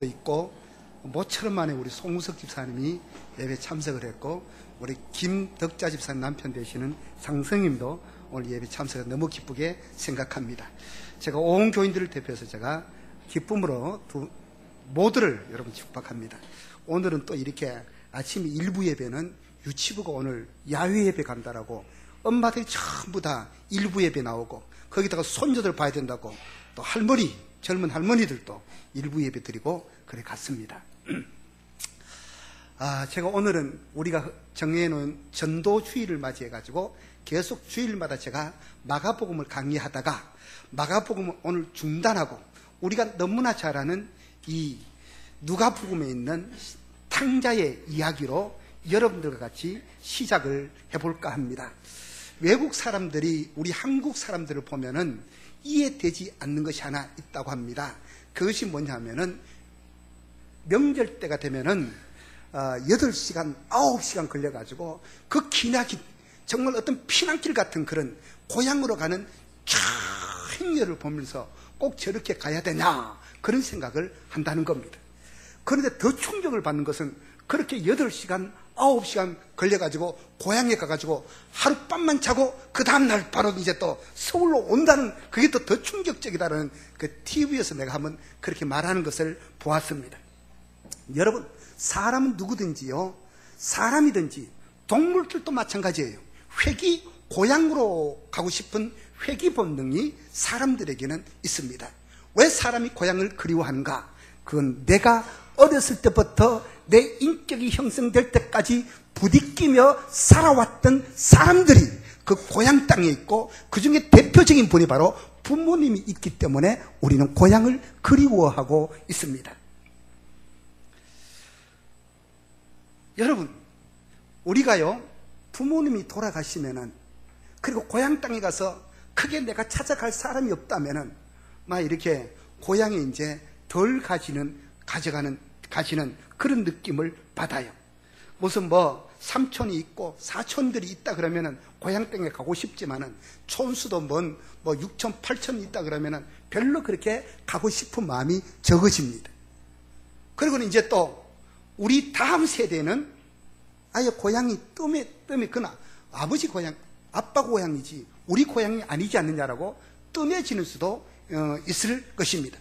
있고 모처럼 만에 우리 송우석 집사님이 예배 참석을 했고 우리 김덕자 집사님 남편 되시는 상성님도 오늘 예배 참석을 너무 기쁘게 생각합니다. 제가 온 교인들을 대표해서 제가 기쁨으로 모두를 여러분 축복합니다. 오늘은 또 이렇게 아침 일부 예배는 유치부가 오늘 야외 예배 간다라고 엄마들이 전부 다 일부 예배 나오고 거기다가 손주들 봐야 된다고 또 젊은 할머니들도 일부 예배 드리고 그래 갔습니다. 제가 오늘은 우리가 정해놓은 전도 주일을 맞이해가지고 계속 주일마다 제가 마가복음을 강의하다가 마가복음을 오늘 중단하고 우리가 너무나 잘 아는 이 누가복음에 있는 탕자의 이야기로 여러분들과 같이 시작을 해볼까 합니다. 외국 사람들이 우리 한국 사람들을 보면은 이해되지 않는 것이 하나 있다고 합니다. 그것이 뭐냐면은 명절 때가 되면은 8시간, 9시간 걸려가지고 그 기나긴 정말 어떤 피난길 같은 그런 고향으로 가는 행렬을 보면서 꼭 저렇게 가야 되냐 그런 생각을 한다는 겁니다. 그런데 더 충격을 받는 것은 그렇게 8시간, 9시간 걸려가지고 고향에 가가지고 하룻밤만 자고 그 다음날 바로 이제 또 서울로 온다는 그게 또 더 충격적이다라는 그 TV에서 내가 한번 그렇게 말하는 것을 보았습니다. 여러분, 사람은 누구든지요, 사람이든지 동물들도 마찬가지예요. 고향으로 가고 싶은 회귀 본능이 사람들에게는 있습니다. 왜 사람이 고향을 그리워하는가? 그건 내가 어렸을 때부터 내 인격이 형성될 때까지 부딪히며 살아왔던 사람들이 그 고향 땅에 있고 그 중에 대표적인 분이 바로 부모님이 있기 때문에 우리는 고향을 그리워하고 있습니다. 여러분, 우리가요 부모님이 돌아가시면은 그리고 고향 땅에 가서 크게 내가 찾아갈 사람이 없다면은 막 이렇게 고향에 이제 덜 가지는 그런 느낌을 받아요. 무슨 삼촌이 있고 사촌들이 있다 그러면은 고향 땅에 가고 싶지만은 촌수도 뭐 6촌, 8촌 있다 그러면은 별로 그렇게 가고 싶은 마음이 적어집니다. 그리고는 이제 또 우리 다음 세대는 아예 고향이 뜸에 그나 아버지 고향, 아빠 고향이지 우리 고향이 아니지 않느냐라고 뜸해지는 수도 있을 것입니다.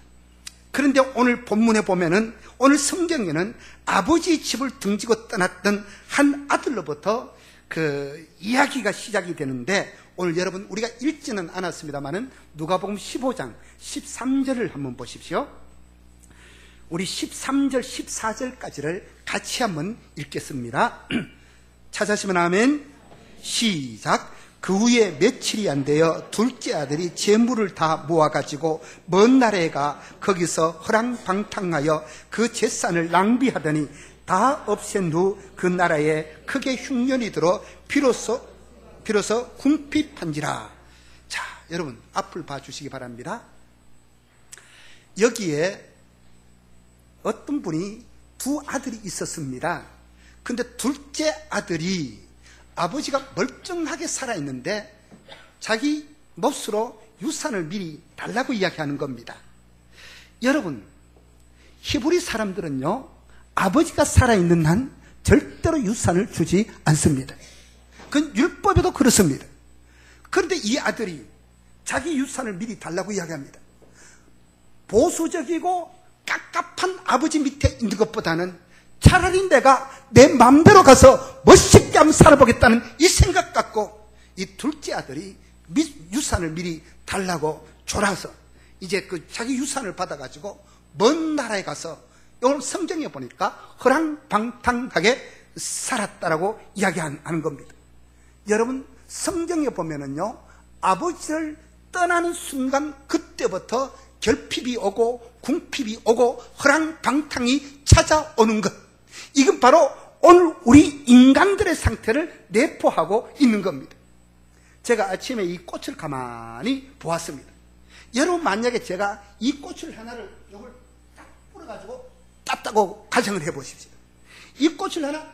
그런데 오늘 본문에 보면은 오늘 성경에는 아버지 집을 등지고 떠났던 한 아들로부터 그 이야기가 시작이 되는데 오늘 여러분 우리가 읽지는 않았습니다만은 누가복음 15장 13절을 한번 보십시오. 우리 13절 14절까지를 같이 한번 읽겠습니다. 찾으시면 아멘. 시작. 그 후에 며칠이 안 되어 둘째 아들이 재물을 다 모아가지고 먼 나라에 가 거기서 허랑방탕하여 그 재산을 낭비하더니 다 없앤 후 그 나라에 크게 흉년이 들어 비로소 궁핍한지라. 자, 여러분 앞을 봐주시기 바랍니다. 여기에 어떤 분이 두 아들이 있었습니다. 근데 둘째 아들이 아버지가 멀쩡하게 살아있는데 자기 몫으로 유산을 미리 달라고 이야기하는 겁니다. 여러분, 히브리 사람들은요 아버지가 살아있는 한 절대로 유산을 주지 않습니다. 그건 율법에도 그렇습니다. 그런데 이 아들이 자기 유산을 미리 달라고 이야기합니다. 보수적이고 깝깝한 아버지 밑에 있는 것보다는 차라리 내가 내 마음대로 가서 멋있게 한번 살아보겠다는 이 생각 갖고 이 둘째 아들이 유산을 미리 달라고 졸아서 이제 그 자기 유산을 받아가지고 먼 나라에 가서 오늘 성경에 보니까 허랑방탕하게 살았다라고 이야기하는 겁니다. 여러분 성경에 보면은요 아버지를 떠나는 순간 그때부터 결핍이 오고 궁핍이 오고 허랑방탕이 찾아오는 것, 이건 바로 오늘 우리 인간들의 상태를 내포하고 있는 겁니다. 제가 아침에 이 꽃을 가만히 보았습니다. 여러분 만약에 제가 이 꽃을 하나를 이걸 딱 뿌려가지고 땄다고 가정을 해보십시오. 이 꽃을 하나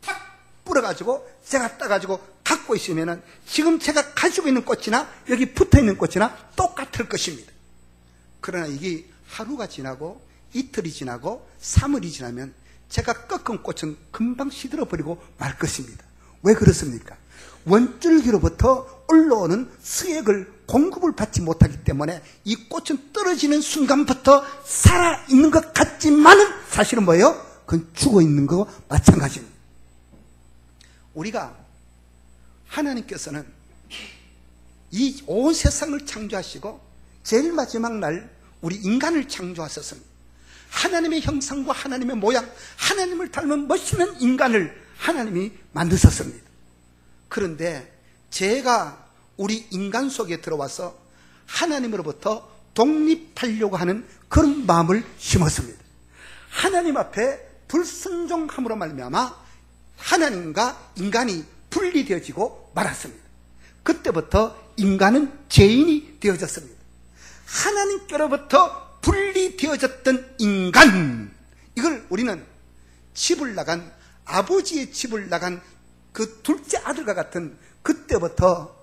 탁 뿌려가지고 제가 따가지고 갖고 있으면은 지금 제가 가지고 있는 꽃이나 여기 붙어있는 꽃이나 똑같을 것입니다. 그러나 이게 하루가 지나고 이틀이 지나고 3일이 지나면 제가 꺾은 꽃은 금방 시들어버리고 말 것입니다. 왜 그렇습니까? 원줄기로부터 올라오는 수액을 공급을 받지 못하기 때문에 이 꽃은 떨어지는 순간부터 살아있는 것 같지만은 사실은 뭐예요? 그건 죽어있는 거와 마찬가지입니다. 우리가 하나님께서는 이 온 세상을 창조하시고 제일 마지막 날 우리 인간을 창조하셨습니다. 하나님의 형상과 하나님의 모양, 하나님을 닮은 멋있는 인간을 하나님이 만드셨습니다. 그런데 제가 우리 인간 속에 들어와서 하나님으로부터 독립하려고 하는 그런 마음을 심었습니다. 하나님 앞에 불순종함으로 말미암아 하나님과 인간이 분리되어지고 말았습니다. 그때부터 인간은 죄인이 되어졌습니다. 하나님께로부터 분리되어졌던 인간, 이걸 우리는 집을 나간, 아버지의 집을 나간 그 둘째 아들과 같은, 그때부터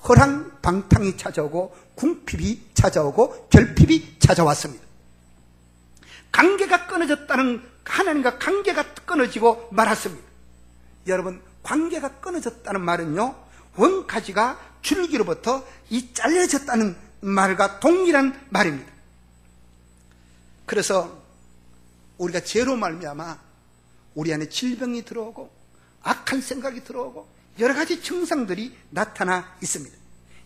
허랑방탕이 찾아오고 궁핍이 찾아오고 결핍이 찾아왔습니다. 관계가 끊어졌다는, 하나님과 관계가 끊어지고 말았습니다. 여러분, 관계가 끊어졌다는 말은요, 원가지가 줄기로부터 이 잘려졌다는 말과 동일한 말입니다. 그래서 우리가 죄로 말미암아 우리 안에 질병이 들어오고 악한 생각이 들어오고 여러 가지 증상들이 나타나 있습니다.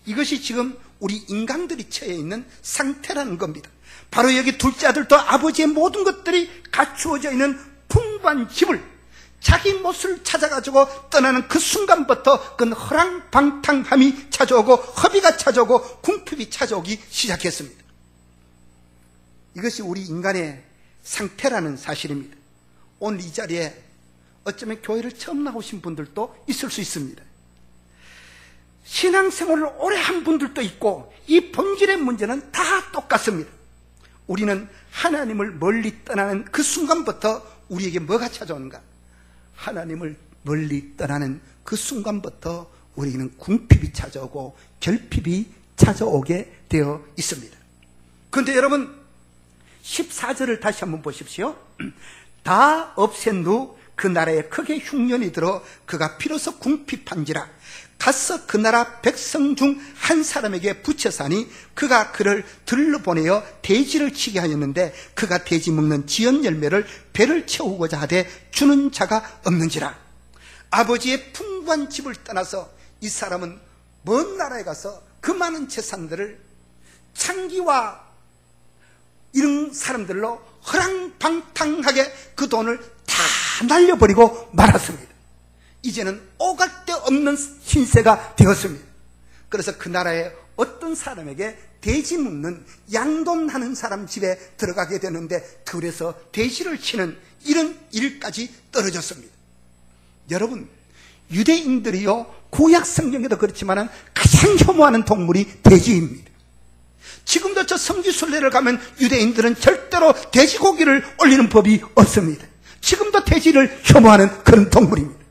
이것이 지금 우리 인간들이 처해 있는 상태라는 겁니다. 바로 여기 둘째 아들도 아버지의 모든 것들이 갖추어져 있는 풍부한 집을 자기 못을 찾아가지고 떠나는 그 순간부터 그 허랑방탕함이 찾아오고 허비가 찾아오고 궁핍이 찾아오기 시작했습니다. 이것이 우리 인간의 상태라는 사실입니다. 오늘 이 자리에 어쩌면 교회를 처음 나오신 분들도 있을 수 있습니다. 신앙생활을 오래 한 분들도 있고 이 본질의 문제는 다 똑같습니다. 우리는 하나님을 멀리 떠나는 그 순간부터 우리에게 뭐가 찾아오는가? 하나님을 멀리 떠나는 그 순간부터 우리에게는 궁핍이 찾아오고 결핍이 찾아오게 되어 있습니다. 그런데 여러분 14절을 다시 한번 보십시오. 다 없앤 후 그 나라에 크게 흉년이 들어 그가 비로소 궁핍한지라. 가서 그 나라 백성 중 한 사람에게 붙여사니 그가 그를 들러보내어 돼지를 치게 하였는데 그가 돼지 먹는 지연 열매를 배를 채우고자 하되 주는 자가 없는지라. 아버지의 풍부한 집을 떠나서 이 사람은 먼 나라에 가서 그 많은 재산들을 창기와 이런 사람들로 허랑방탕하게 그 돈을 다 날려버리고 말았습니다. 이제는 오갈 데 없는 신세가 되었습니다. 그래서 그 나라에 어떤 사람에게 돼지 묵는 양돈하는 사람 집에 들어가게 되는데 들에서 돼지를 치는 이런 일까지 떨어졌습니다. 여러분, 유대인들이요 구약 성경에도 그렇지만 가장 혐오하는 동물이 돼지입니다. 지금도 저 성지순례를 가면 유대인들은 절대로 돼지고기를 올리는 법이 없습니다. 지금도 돼지를 혐오하는 그런 동물입니다.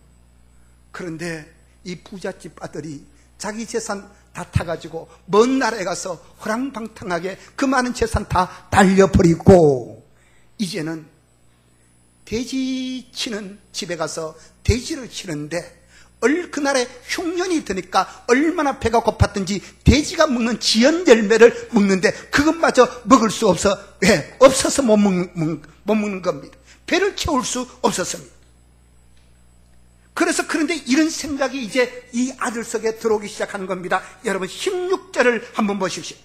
그런데 이 부잣집 아들이 자기 재산 다 타가지고 먼 나라에 가서 허랑방탕하게 그 많은 재산 다 날려버리고 이제는 돼지 치는 집에 가서 돼지를 치는데 그날에 흉년이 드니까 얼마나 배가 고팠든지 돼지가 먹는 지연 열매를 먹는데 그것마저 먹을 수 없어. 왜? 없어서 못 먹는 겁니다. 배를 채울 수 없었습니다. 그래서 그런데 이런 생각이 이제 이 아들 속에 들어오기 시작하는 겁니다. 여러분 16절을 한번 보십시오.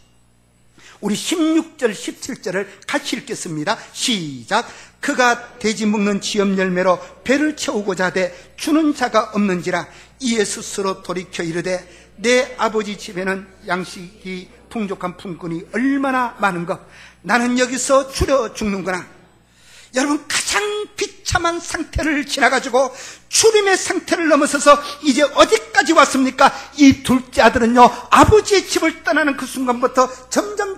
우리 16절 17절을 같이 읽겠습니다. 시작. 그가 돼지 먹는 지연 열매로 배를 채우고자 하되 주는 자가 없는지라. 이에 스스로 돌이켜 이르되 내 아버지 집에는 양식이 풍족한 품꾼이 얼마나 많은가. 나는 여기서 줄여 죽는구나. 여러분 가장 비참한 상태를 지나가지고 주림의 상태를 넘어서서 이제 어디까지 왔습니까? 이 둘째 아들은요 아버지의 집을 떠나는 그 순간부터 점점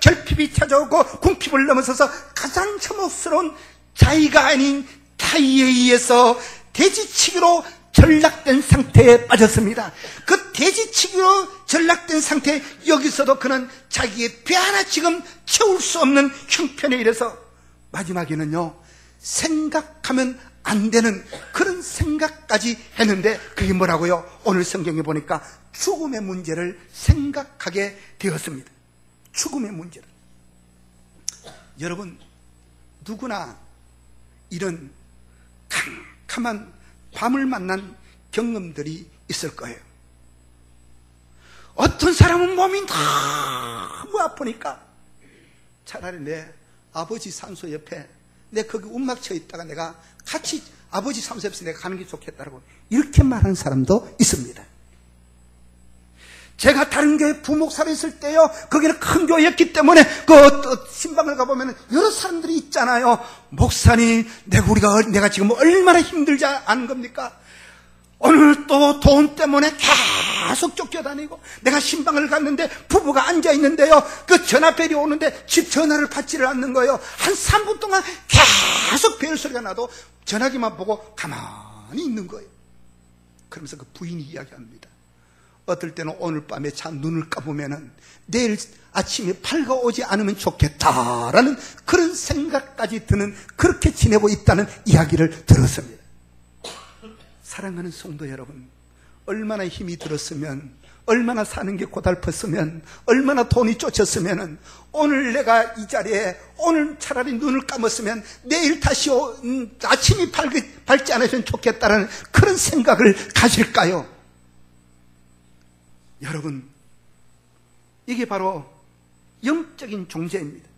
결핍이 찾아오고 궁핍을 넘어서서 가장 혐오스러운 자의가 아닌 타의에 의해서 돼지치기로 전락된 상태에 빠졌습니다. 그 돼지치기로 전락된 상태, 여기서도 그는 자기의 배 하나 지금 채울 수 없는 형편에 이래서 마지막에는요, 생각하면 안 되는 그런 생각까지 했는데, 그게 뭐라고요? 오늘 성경에 보니까 죽음의 문제를 생각하게 되었습니다. 죽음의 문제를. 여러분, 누구나 이런 캄캄한 밤을 만난 경험들이 있을 거예요. 어떤 사람은 몸이 너무 아프니까 차라리 내 아버지 산소 옆에, 내 거기 움막 쳐 있다가 내가 같이 아버지 산소 옆에서 내가 가는 게 좋겠다라고 이렇게 말하는 사람도 있습니다. 제가 다른 교회 부목사로 있을 때요, 거기는 큰 교회였기 때문에 그 신방을 가보면 여러 사람들이 있잖아요. 목사님, 내가 지금 얼마나 힘들지 않은 겁니까? 오늘 또 돈 때문에 계속 쫓겨다니고, 내가 신방을 갔는데 부부가 앉아있는데요, 그 전화벨이 오는데 집 전화를 받지를 않는 거예요. 한 3분 동안 계속 벨 소리가 나도 전화기만 보고 가만히 있는 거예요. 그러면서 그 부인이 이야기합니다. 어떨 때는 오늘 밤에 자 눈을 감으면은 내일 아침에 팔가 오지 않으면 좋겠다라는 그런 생각까지 드는, 그렇게 지내고 있다는 이야기를 들었습니다. 사랑하는 성도 여러분, 얼마나 힘이 들었으면, 얼마나 사는 게 고달팠으면, 얼마나 돈이 쫓았으면, 오늘 내가 이 자리에, 오늘 차라리 눈을 감았으면 내일 다시 아침이 밝지 않으면 좋겠다라는 그런 생각을 가질까요? 여러분, 이게 바로 영적인 존재입니다.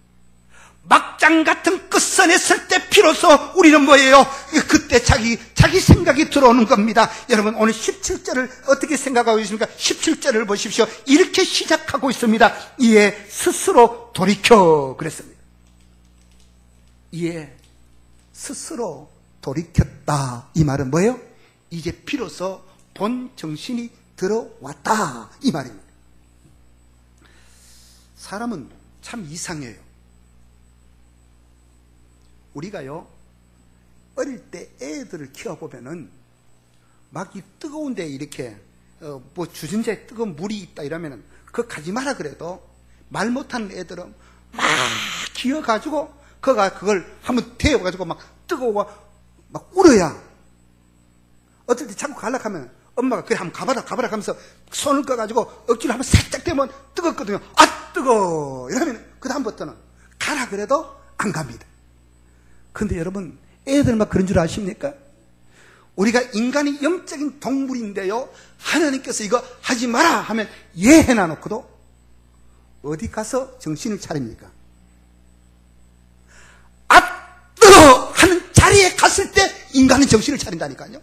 막장 같은 끝선에 설 때 비로소 우리는 뭐예요? 그때 자기 생각이 들어오는 겁니다. 여러분, 오늘 17절을 어떻게 생각하고 있습니까? 17절을 보십시오. 이렇게 시작하고 있습니다. 이에 스스로 돌이켜 그랬습니다. 이에 스스로 돌이켰다. 이 말은 뭐예요? 이제 비로소 본 정신이 들어왔다, 이 말입니다. 사람은 참 이상해요. 우리가요, 어릴 때 애들을 키워보면은 막 이 뜨거운 데 이렇게 뭐 주전자에 뜨거운 물이 있다 이러면은 그거 가지 마라 그래도 말 못하는 애들은 막 기어가지고 그걸 한번 데워가지고 막 뜨거워 막 울어야, 어떨 때 자꾸 가려고 하면 엄마가 그래 한번 가봐라 하면서 손을 꺼가지고 억지로 한번 살짝 대면 뜨겁거든요. 아 뜨거워 이러면 그 다음부터는 가라 그래도 안 갑니다. 근데 여러분, 애들 막 그런 줄 아십니까? 우리가 인간이 영적인 동물인데요, 하나님께서 이거 하지 마라 하면 예 해놔놓고도 어디 가서 정신을 차립니까? 아 뜨거워 하는 자리에 갔을 때 인간은 정신을 차린다니까요.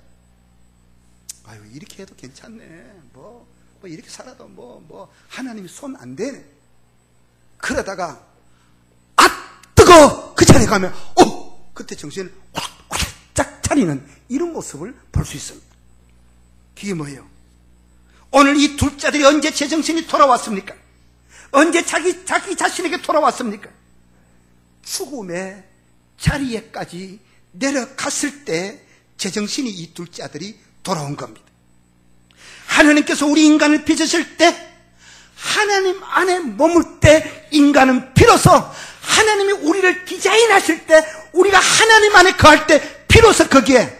아유, 이렇게 해도 괜찮네. 뭐 이렇게 살아도 하나님이 손 안 대네. 그러다가 아 뜨거 그 자리에 가면 그때 정신을 확 차리는 이런 모습을 볼 수 있습니다. 그게 뭐예요? 오늘 이 둘째 아들이 언제 제정신이 돌아왔습니까? 언제 자기 자신에게 돌아왔습니까? 죽음의 자리에까지 내려갔을 때 제정신이 이 둘째 아들이 돌아온 겁니다. 하나님께서 우리 인간을 빚으실 때, 하나님 안에 머물 때 인간은 비로소 하나님이 우리를 디자인하실 때, 우리가 하나님 안에 거할 때 비로소 거기에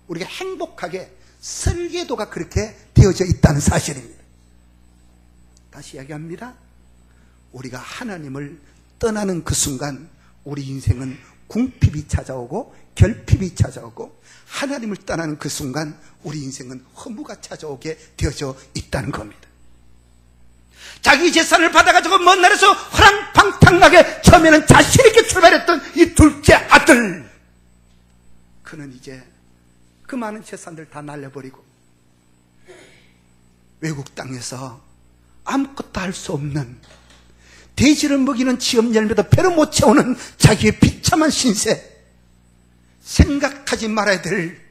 우리가 행복하게, 설계도가 그렇게 되어져 있다는 사실입니다. 다시 이야기합니다. 우리가 하나님을 떠나는 그 순간 우리 인생은 궁핍이 찾아오고 결핍이 찾아오고, 하나님을 떠나는 그 순간 우리 인생은 허무가 찾아오게 되어져 있다는 겁니다. 자기 재산을 받아가지고 먼 나라에서 허랑방탕하게 처음에는 자신있게 출발했던 이 둘째 아들, 그는 이제 그 많은 재산들 다 날려버리고 외국 땅에서 아무것도 할 수 없는, 돼지를 먹이는 지엄 열매도 배로 못 채우는 자기의 비참한 신세, 생각하지 말아야 될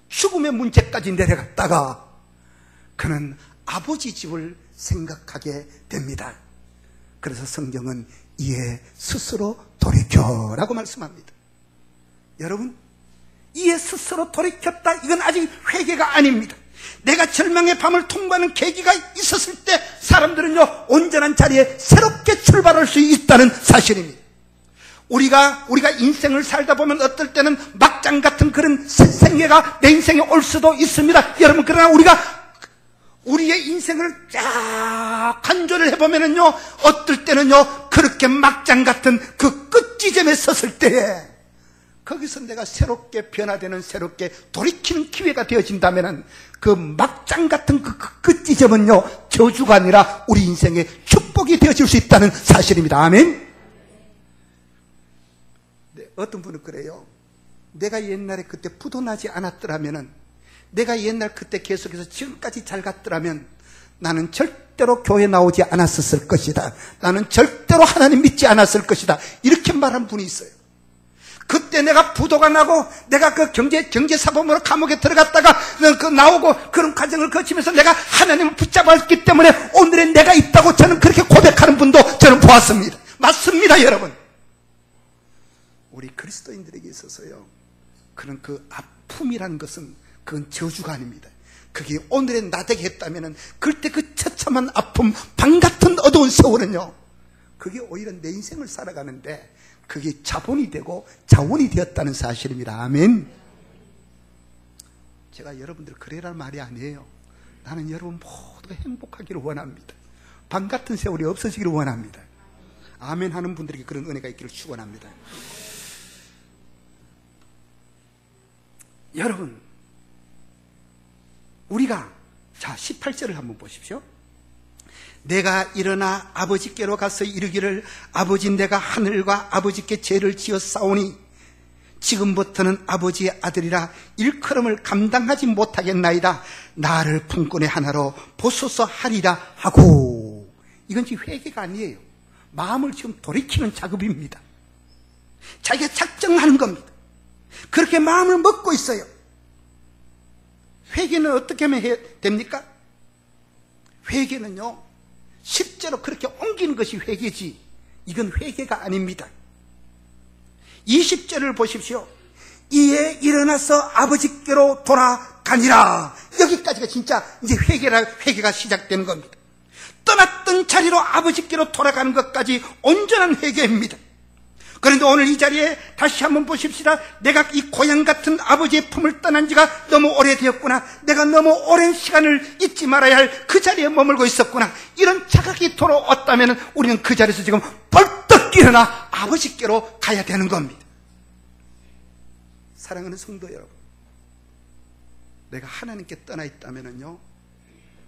죽음의 문제까지 내려갔다가 그는 아버지 집을 생각하게 됩니다. 그래서 성경은 이에 스스로 돌이켜라고 말씀합니다. 여러분, 이에 스스로 돌이켰다, 이건 아직 회개가 아닙니다. 내가 절망의 밤을 통과하는 계기가 있었을 때 사람들은요, 온전한 자리에 새롭게 출발할 수 있다는 사실입니다. 우리가 인생을 살다 보면 어떨 때는 막장 같은 그런 생애가 내 인생에 올 수도 있습니다. 여러분, 그러나 우리의 인생을 쫙 간조를 해보면은요, 어떨 때는요, 그렇게 막장 같은 그 끝지점에 섰을 때에 거기서 내가 새롭게 변화되는, 새롭게 돌이키는 기회가 되어진다면은 그 막장 같은 그 끝지점은요, 저주가 아니라 우리 인생의 축복이 되어질 수 있다는 사실입니다. 아멘. 네, 어떤 분은 그래요. 내가 옛날에 그때 부도나지 않았더라면은, 내가 옛날 그때 계속해서 지금까지 잘 갔더라면 나는 절대로 교회 나오지 않았을 것이다. 나는 절대로 하나님 믿지 않았을 것이다. 이렇게 말한 분이 있어요. 그때 내가 부도가 나고 내가 그 경제사범으로 감옥에 들어갔다가 나오고 그런 과정을 거치면서 내가 하나님을 붙잡았기 때문에 오늘의 내가 있다고 저는 그렇게 고백하는 분도 저는 보았습니다. 맞습니다, 여러분. 우리 그리스도인들에게 있어서요, 그런 그 아픔이라는 것은 그건 저주가 아닙니다. 그게 오늘의 나 되게 했다면은 그때 그 처참한 아픔, 밤 같은 어두운 세월은요, 그게 오히려 내 인생을 살아가는데 그게 자본이 되고 자원이 되었다는 사실입니다. 아멘. 제가 여러분들 그래라는 말이 아니에요. 나는 여러분 모두가 행복하기를 원합니다. 밤 같은 세월이 없어지기를 원합니다. 아멘 하는 분들에게 그런 은혜가 있기를 축원합니다. 여러분, 우리가 18절을 한번 보십시오. 내가 일어나 아버지께로 가서 이르기를 아버지, 내가 하늘과 아버지께 죄를 지어 싸우니 지금부터는 아버지의 아들이라 일컬음을 감당하지 못하겠나이다. 나를 품꾼의 하나로 보소서 하리라 하고. 이건 지금 회개가 아니에요. 마음을 지금 돌이키는 작업입니다. 자기가 작정하는 겁니다. 그렇게 마음을 먹고 있어요. 회개는 어떻게 하면 됩니까? 회개는요, 실제로 그렇게 옮기는 것이 회개지, 이건 회개가 아닙니다. 20절을 보십시오. 이에 일어나서 아버지께로 돌아가니라. 여기까지가 진짜 이제 회개가 시작되는 겁니다. 떠났던 자리로 아버지께로 돌아가는 것까지 온전한 회개입니다. 그런데 오늘 이 자리에 다시 한번 보십시다. 내가 이 고향 같은 아버지의 품을 떠난 지가 너무 오래되었구나. 내가 너무 오랜 시간을 잊지 말아야 할 그 자리에 머물고 있었구나. 이런 자각이 돌아왔다면 우리는 그 자리에서 지금 벌떡 일어나 아버지께로 가야 되는 겁니다. 사랑하는 성도 여러분, 내가 하나님께 떠나 있다면요,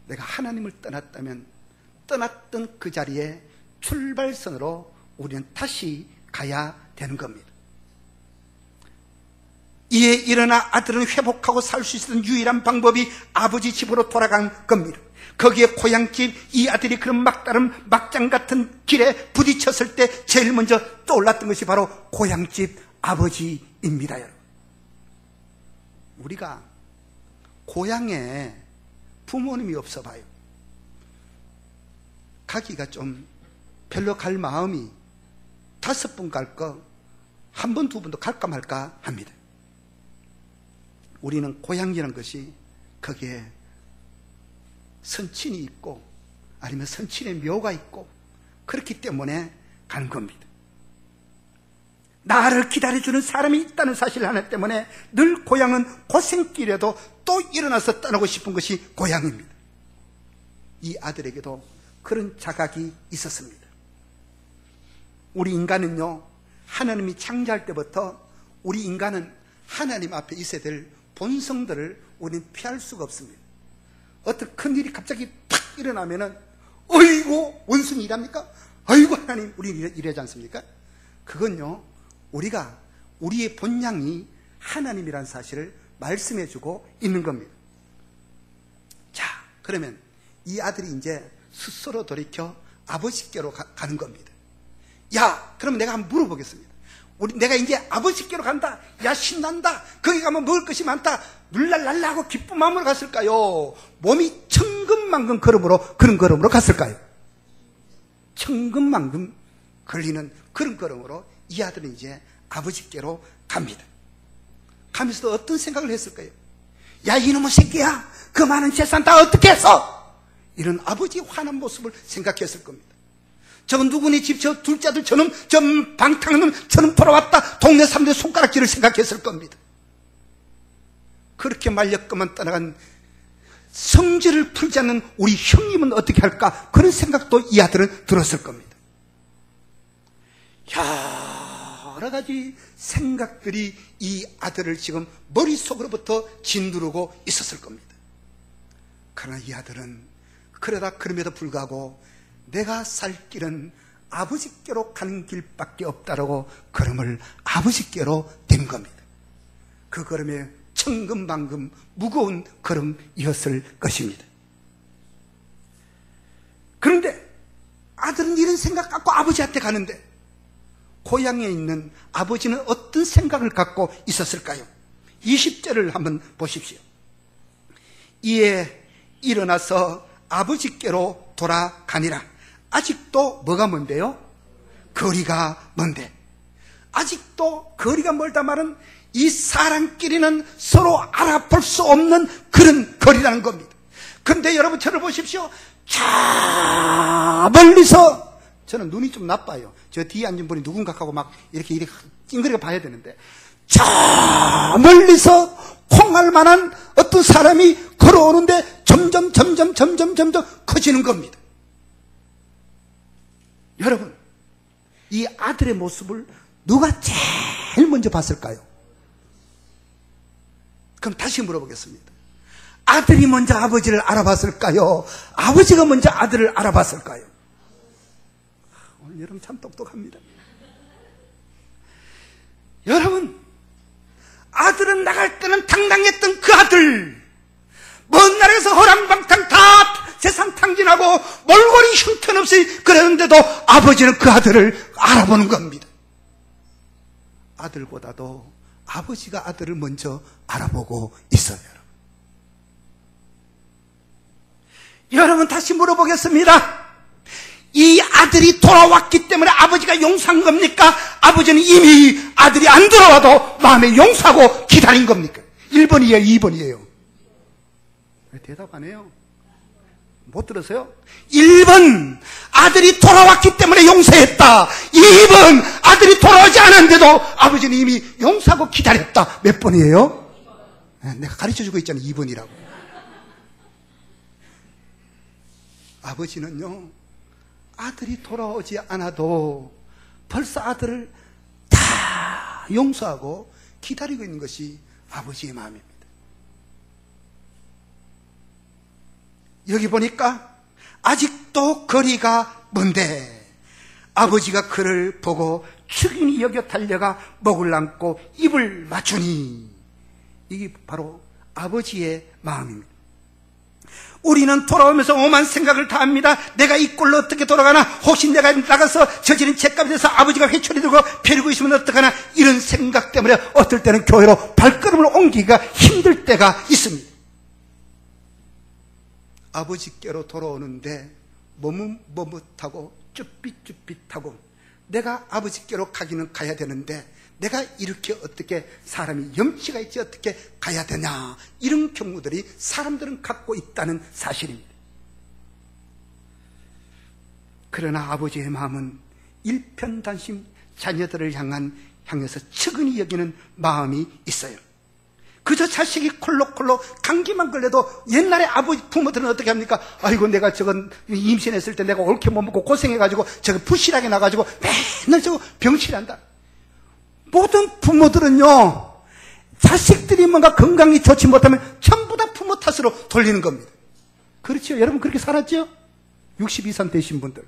내가 하나님을 떠났다면 떠났던 그 자리에 출발선으로 우리는 다시 가야 되는 겁니다. 이에 일어나 아들은 회복하고 살 수 있는 유일한 방법이 아버지 집으로 돌아간 겁니다. 거기에 고향집, 이 아들이 그런 막다른 막장 같은 길에 부딪혔을 때 제일 먼저 떠올랐던 것이 바로 고향집 아버지입니다. 여러분, 우리가 고향에 부모님이 없어 봐요. 가기가 좀 별로 갈 마음이 5번 갈 거, 1번, 2번도 갈까 말까 합니다. 우리는 고향이라는 것이 거기에 선친이 있고 아니면 선친의 묘가 있고 그렇기 때문에 가는 겁니다. 나를 기다려주는 사람이 있다는 사실 하나 때문에 늘 고향은 고생길에도 또 일어나서 떠나고 싶은 것이 고향입니다. 이 아들에게도 그런 자각이 있었습니다. 우리 인간은요, 하나님이 창조할 때부터 우리 인간은 하나님 앞에 있어야 될 본성들을 우리는 피할 수가 없습니다. 어떤 큰일이 갑자기 탁 일어나면은 어이구 원숭이 일합니까? 어이구 하나님 우리 이러지 않습니까? 그건요, 우리가 우리의 본향이 하나님이라는 사실을 말씀해주고 있는 겁니다. 자, 그러면 이 아들이 이제 스스로 돌이켜 아버지께로 가는 겁니다. 야, 그러면 내가 한번 물어보겠습니다. 내가 이제 아버지께로 간다. 야, 신난다. 거기 가면 먹을 것이 많다. 눌랄랄라 하고 기쁜 마음으로 갔을까요? 몸이 천근만근 그런 걸음으로 갔을까요? 천근만근 걸리는 그런 걸음으로 이 아들은 이제 아버지께로 갑니다. 가면서도 어떤 생각을 했을까요? 야 이놈의 새끼야, 그 많은 재산 다 어떻게 했어? 이런 아버지 화난 모습을 생각했을 겁니다. 저건 누구니 집 저 둘째 아들 저놈 저 방탕놈 저놈 돌아왔다, 동네 사람들의 손가락질을 생각했을 겁니다. 그렇게 말렸건만 떠나간 성질을 풀지 않는 우리 형님은 어떻게 할까, 그런 생각도 이 아들은 들었을 겁니다. 여러 가지 생각들이 이 아들을 지금 머릿속으로부터 짓누르고 있었을 겁니다. 그러나 이 아들은 그럼에도 불구하고 내가 살 길은 아버지께로 가는 길밖에 없다라고 걸음을 아버지께로 댄 겁니다. 그 걸음에 천금만금 무거운 걸음이었을 것입니다. 그런데 아들은 이런 생각 갖고 아버지한테 가는데 고향에 있는 아버지는 어떤 생각을 갖고 있었을까요? 20절을 한번 보십시오. 이에 일어나서 아버지께로 돌아가니라. 아직도 뭐가 먼데요? 거리가 먼데. 아직도 거리가 멀다 말은 이 사람끼리는 서로 알아볼 수 없는 그런 거리라는 겁니다. 그런데 여러분 저를 보십시오. 저 멀리서, 저는 눈이 좀 나빠요. 저 뒤에 앉은 분이 누군가 하고 막 이렇게 찡그리게 봐야 되는데, 저 멀리서 콩알 만한 어떤 사람이 걸어오는데 점점 커지는 겁니다. 여러분, 이 아들의 모습을 누가 제일 먼저 봤을까요? 그럼 다시 물어보겠습니다. 아들이 먼저 아버지를 알아봤을까요? 아버지가 먼저 아들을 알아봤을까요? 오늘 여러분 참 똑똑합니다. 여러분, 아들은 나갈 때는 당당했던 그 아들, 먼 나라에서 허랑방탕 다 재산 탕진하고 몰골이 형편없이 그랬는데도 아버지는 그 아들을 알아보는 겁니다. 아들보다도 아버지가 아들을 먼저 알아보고 있어요. 여러분 다시 물어보겠습니다. 이 아들이 돌아왔기 때문에 아버지가 용서한 겁니까? 아버지는 이미 아들이 안 돌아와도 마음에 용서하고 기다린 겁니까? 1번이에요, 2번이에요? 왜 대답 안 해요? 못 들었어요? 1번, 아들이 돌아왔기 때문에 용서했다. 2번, 아들이 돌아오지 않았는데도 아버지는 이미 용서하고 기다렸다. 몇 번이에요? 내가 가르쳐주고 있잖아요, 2번이라고. 아버지는요, 아들이 돌아오지 않아도 벌써 아들을 다 용서하고 기다리고 있는 것이 아버지의 마음입니다. 여기 보니까 아직도 거리가 먼데 아버지가 그를 보고 축인이 여겨 달려가 목을 안고 입을 맞추니, 이게 바로 아버지의 마음입니다. 우리는 돌아오면서 오만 생각을 다 합니다. 내가 이 꼴로 어떻게 돌아가나, 혹시 내가 나가서 저지른 죄값에 대해서 아버지가 회초리 들고 벼르고 있으면 어떡하나, 이런 생각 때문에 어떨 때는 교회로 발걸음을 옮기기가 힘들 때가 있습니다. 아버지께로 돌아오는데 머뭇머뭇하고 쭈삣쭈삣하고, 내가 아버지께로 가기는 가야 되는데 내가 이렇게 어떻게 사람이 염치가 있지 어떻게 가야 되냐, 이런 경우들이 사람들은 갖고 있다는 사실입니다. 그러나 아버지의 마음은 일편단심 자녀들을 향해서 측은히 여기는 마음이 있어요. 그저 자식이 콜록콜록 감기만 걸려도 옛날에 아버지 부모들은 어떻게 합니까? 아이고 내가 저건 임신했을 때 내가 옳게 못 먹고 고생해가지고 저거 부실하게 나가지고 맨날 저거 병실한다. 모든 부모들은요, 자식들이 뭔가 건강이 좋지 못하면 전부 다 부모 탓으로 돌리는 겁니다. 그렇죠? 여러분 그렇게 살았죠? 60 이상 되신 분들.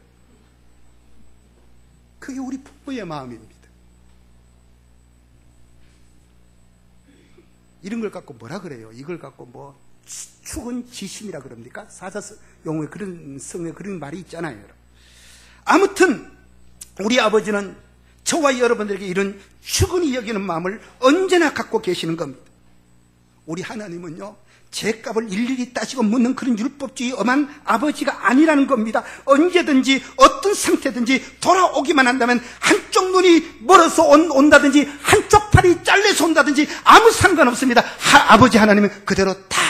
그게 우리 부모의 마음입니다. 이런 걸 갖고 뭐라 그래요? 이걸 갖고 뭐 축은 지심이라 그럽니까? 사자 용어에 그런 성에 그런 말이 있잖아요. 아무튼 우리 아버지는 저와 여러분들에게 이런 축은히 여기는 마음을 언제나 갖고 계시는 겁니다. 우리 하나님은요, 죄값을 일일이 따지고 묻는 그런 율법주의 엄한 아버지가 아니라는 겁니다. 언제든지 어떤 상태든지 돌아오기만 한다면 한쪽 눈이 멀어서 온다든지 한쪽 팔이 잘려서 온다든지 아무 상관없습니다. 아버지 하나님은 그대로 다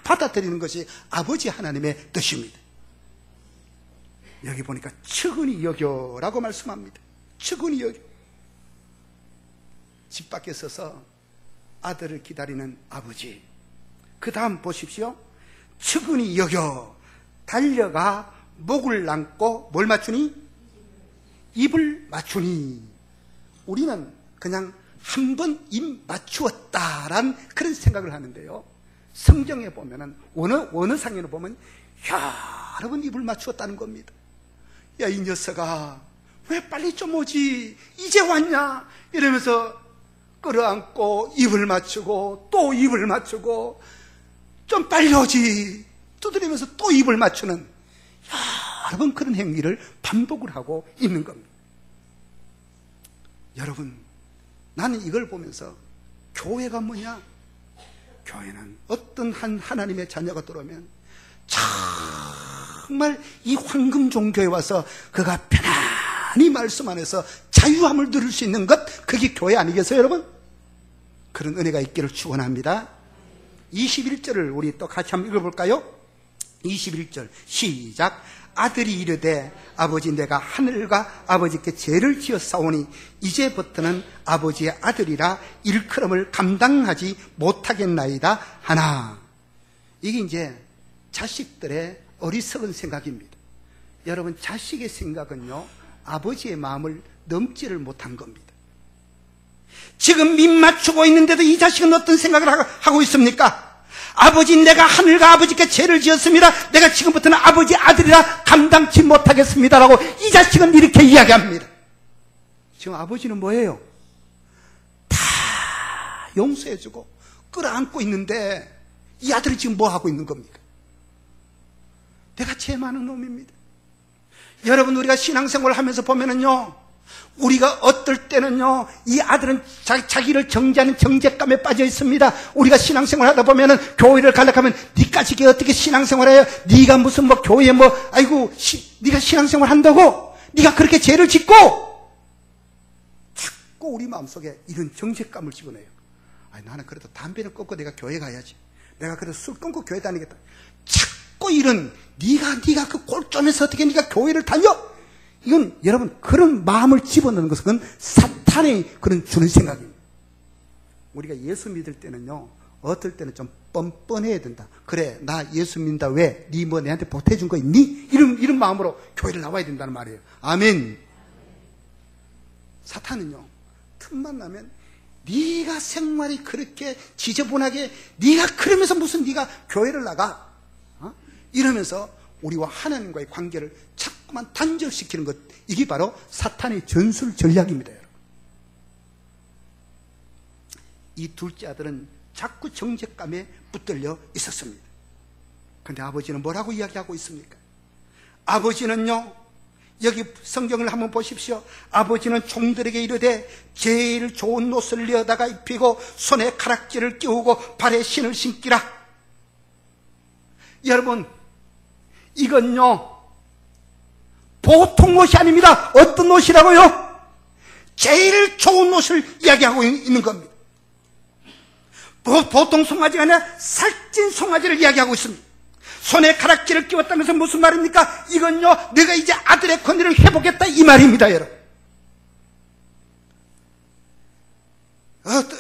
받아들이는 것이 아버지 하나님의 뜻입니다. 여기 보니까 측은히 여겨라고 말씀합니다. 측은히 여겨. 집 밖에 서서 아들을 기다리는 아버지. 그 다음 보십시오. 측은히 여겨 달려가 목을 안고 뭘 맞추니? 입을 맞추니. 우리는 그냥 한 번 입 맞추었다란 그런 생각을 하는데요, 성경에 보면은 어느 상에는 보면 여러 번 입을 맞추었다는 겁니다. 야, 이 녀석아, 왜 빨리 좀 오지? 이제 왔냐? 이러면서 끌어안고 입을 맞추고 또 입을 맞추고 좀 빨리 오지 두드리면서 또 입을 맞추는 여러 번 그런 행위를 반복을 하고 있는 겁니다. 여러분, 나는 이걸 보면서 교회가 뭐냐? 교회는 어떤 하나님의 자녀가 들어오면 정말 이 황금 종교에 와서 그가 편안히 말씀 안에서 자유함을 누릴 수 있는 것, 그게 교회 아니겠어요, 여러분? 그런 은혜가 있기를 축원합니다. 21절을 우리 또 같이 한번 읽어볼까요? 21절 시작. 아들이 이르되 아버지, 내가 하늘과 아버지께 죄를 지었사오니 이제부터는 아버지의 아들이라 일컬음을 감당하지 못하겠나이다 하나. 이게 이제 자식들의 어리석은 생각입니다. 여러분, 자식의 생각은요, 아버지의 마음을 넘지를 못한 겁니다. 지금 입 맞추고 있는데도 이 자식은 어떤 생각을 하고 있습니까? 아버지, 내가 하늘과 아버지께 죄를 지었습니다. 내가 지금부터는 아버지 아들이라 감당치 못하겠습니다라고 이 자식은 이렇게 이야기합니다. 지금 아버지는 뭐예요? 다 용서해주고 끌어안고 있는데 이 아들이 지금 뭐 하고 있는 겁니까? 내가 죄 많은 놈입니다. 여러분, 우리가 신앙생활을 하면서 보면은요, 우리가 어떨 때는요, 이 아들은 자기를 정죄하는 정죄감에 빠져 있습니다. 우리가 신앙생활 하다 보면은 교회를 가려고 하면 니까지 어떻게 신앙생활해요? 네가 무슨 뭐 교회에 뭐 아이고 네가 신앙생활 한다고? 네가 그렇게 죄를 짓고? 자꾸 우리 마음속에 이런 정죄감을 집어넣어요. 아니, 나는 그래도 담배는 끊고 내가 교회 가야지. 내가 그래도 술 끊고 교회 다니겠다. 자꾸 이런 네가 그 꼴점에서 어떻게 네가 교회를 다녀? 이건 여러분, 그런 마음을 집어넣는 것은 그건 사탄의 그런 주는 생각입니다. 우리가 예수 믿을 때는요, 어떨 때는 좀 뻔뻔해야 된다. 그래, 나 예수 믿는다. 왜? 네 뭐 내한테 보태준 거 있니? 이런 마음으로 교회를 나와야 된다는 말이에요. 아멘. 사탄은요, 틈만 나면 네가 생활이 그렇게 지저분하게, 네가 그러면서 무슨 네가 교회를 나가? 이러면서 우리와 하나님과의 관계를 자꾸만 단절시키는 것, 이게 바로 사탄의 전술 전략입니다, 여러분. 이 둘째 아들은 자꾸 정죄감에 붙들려 있었습니다. 그런데 아버지는 뭐라고 이야기하고 있습니까? 아버지는요, 여기 성경을 한번 보십시오. 아버지는 종들에게 이르되 제일 좋은 옷을 내어다가 입히고 손에 가락지를 끼우고 발에 신을 신기라. 여러분, 이건요, 보통 옷이 아닙니다. 어떤 옷이라고요? 제일 좋은 옷을 이야기하고 있는 겁니다. 보통 송아지가 아니라 살찐 송아지를 이야기하고 있습니다. 손에 가락지를 끼웠다는 것은 무슨 말입니까? 이건요, 내가 이제 아들의 권위를 회복했다, 이 말입니다, 여러분.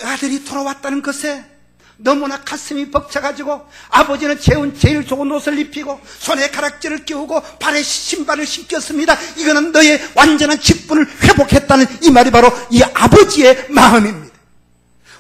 아들이 돌아왔다는 것에 너무나 가슴이 벅차가지고 아버지는 제일 좋은 옷을 입히고 손에 가락지를 끼우고 발에 신발을 신겼습니다. 이거는 너의 완전한 직분을 회복했다는 이 말이 바로 이 아버지의 마음입니다.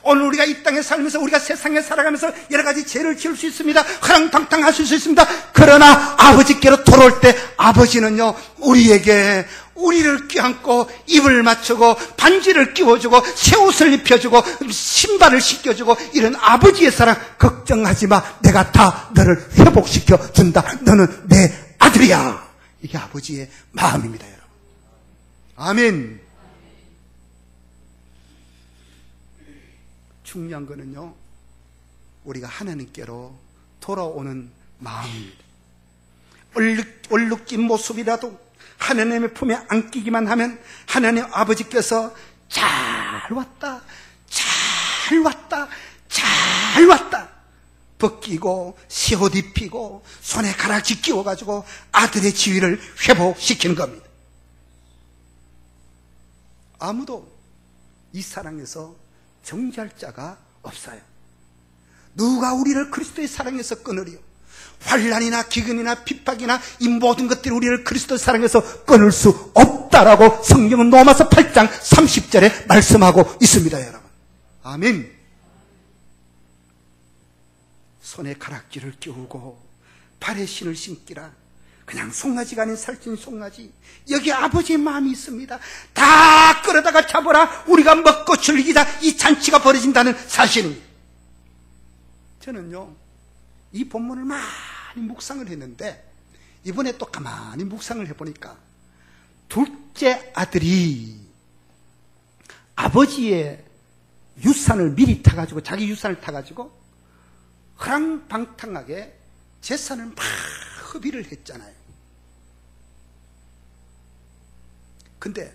오늘 우리가 이 땅에 살면서, 우리가 세상에 살아가면서 여러 가지 죄를 지을 수 있습니다. 허랑방탕하실 수 있습니다. 그러나 아버지께로 돌아올 때 아버지는요, 우리를 껴안고 입을 맞추고 반지를 끼워주고 새 옷을 입혀주고 신발을 신겨주고, 이런 아버지의 사랑 걱정하지 마. 내가 다 너를 회복시켜 준다. 너는 내 아들이야. 이게 아버지의 마음입니다, 여러분. 아멘. 중요한 거는요, 우리가 하나님께로 돌아오는 마음입니다. 얼룩진 모습이라도 하나님의 품에 안기기만 하면 하나님 아버지께서 잘 왔다, 잘 왔다, 잘 왔다 벗기고 새옷 입히고 손에 가락지 끼워가지고 아들의 지위를 회복시키는 겁니다. 아무도 이 사랑에서 정죄할 자가 없어요. 누가 우리를 그리스도의 사랑에서 끊으리요? 환난이나 기근이나 핍박이나 이 모든 것들이 우리를 그리스도의 사랑에서 끊을 수 없다라고 성경은 로마서 8장 30절에 말씀하고 있습니다, 여러분. 아멘. 손에 가락지를 끼우고 발에 신을 신기라. 그냥 송아지가 아닌 살찐 송아지. 여기 아버지의 마음이 있습니다. 다 끌어다가 잡아라. 우리가 먹고 즐기다 이 잔치가 벌어진다는 사실입니다. 저는요, 이 본문을 많이 묵상을 했는데 이번에 또 가만히 묵상을 해보니까 둘째 아들이 아버지의 유산을 미리 타가지고, 자기 유산을 타가지고 허랑방탕하게 재산을 막 허비를 했잖아요. 근데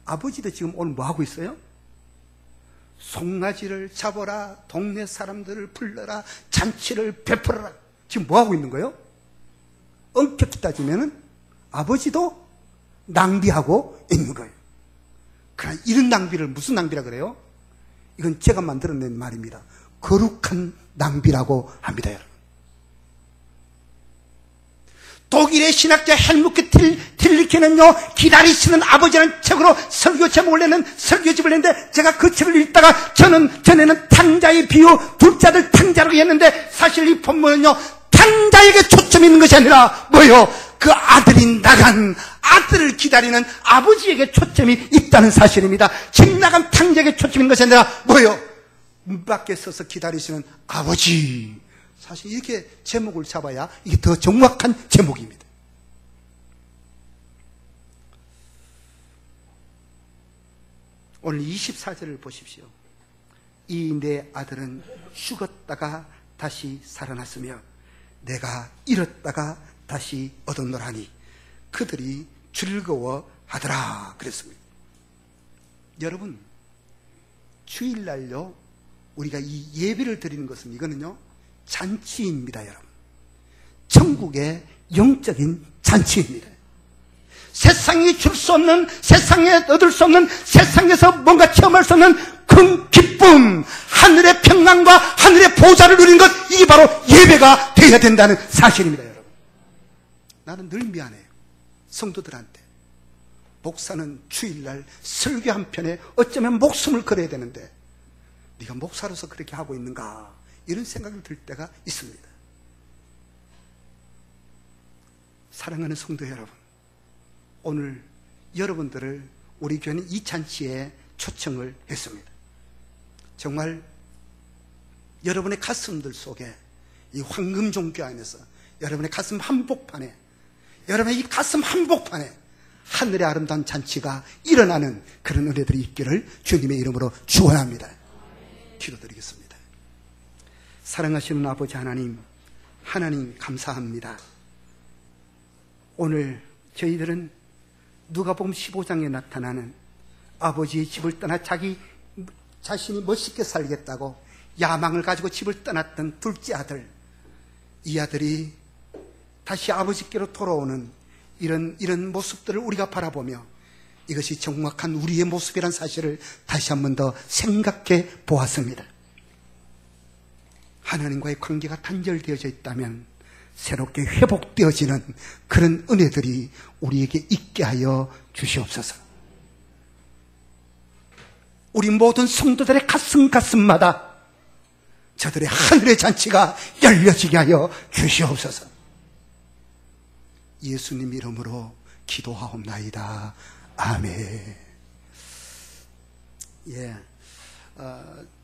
아버지도 지금 오늘 뭐 하고 있어요? 송아지를 잡아라, 동네 사람들을 불러라, 잔치를 베풀어라. 지금 뭐 하고 있는 거예요? 엄격히 따지면은 아버지도 낭비하고 있는 거예요. 그러나 이런 낭비를 무슨 낭비라 그래요? 이건 제가 만들어낸 말입니다. 거룩한 낭비라고 합니다, 여러분. 독일의 신학자 헬무트 틸리케는요, 기다리시는 아버지라는 책으로 설교 제목을 내는 설교집을 냈는데, 제가 그 책을 읽다가 전에는 탕자의 비유, 둘째 아들 탕자라고 했는데, 사실 이 본문은요, 탕자에게 초점이 있는 것이 아니라 뭐요? 그 아들이 나간 아들을 기다리는 아버지에게 초점이 있다는 사실입니다. 집 나간 탕자에게 초점이 있는 것이 아니라 뭐요? 문 밖에 서서 기다리시는 아버지. 사실 이렇게 제목을 잡아야 이게 더 정확한 제목입니다. 오늘 24절을 보십시오. 이 내 아들은 죽었다가 다시 살아났으며 내가 잃었다가 다시 얻었노라니 그들이 즐거워하더라 그랬습니다. 여러분, 주일날요 우리가 이 예배를 드리는 것은 이거는요 잔치입니다, 여러분. 천국의 영적인 잔치입니다. 세상이 줄 수 없는, 세상에 얻을 수 없는, 세상에서 뭔가 체험할 수 없는 큰 기쁨, 하늘의 평강과 하늘의 보좌를 누리는 것, 이게 바로 예배가 되어야 된다는 사실입니다, 여러분. 나는 늘 미안해요. 성도들한테. 목사는 주일날 설교 한 편에 어쩌면 목숨을 걸어야 되는데 네가 목사로서 그렇게 하고 있는가, 이런 생각이 들 때가 있습니다. 사랑하는 성도 여러분, 오늘 여러분들을 우리 교회는 이 잔치에 초청을 했습니다. 정말 여러분의 가슴들 속에, 이 황금 종교 안에서 여러분의 가슴 한복판에, 여러분의 이 가슴 한복판에 하늘의 아름다운 잔치가 일어나는 그런 은혜들이 있기를 주님의 이름으로 축원합니다. 기도드리겠습니다. 사랑하시는 아버지 하나님, 하나님 감사합니다. 오늘 저희들은 누가복음 15장에 나타나는 아버지의 집을 떠나 자기 자신이 멋있게 살겠다고 야망을 가지고 집을 떠났던 둘째 아들, 이 아들이 다시 아버지께로 돌아오는 이런 모습들을 우리가 바라보며 이것이 정확한 우리의 모습이란 사실을 다시 한 번 더 생각해 보았습니다. 하나님과의 관계가 단절되어져 있다면 새롭게 회복되어지는 그런 은혜들이 우리에게 있게 하여 주시옵소서. 우리 모든 성도들의 가슴마다 저들의 하늘의 잔치가 열려지게 하여 주시옵소서. 예수님 이름으로 기도하옵나이다. 아멘.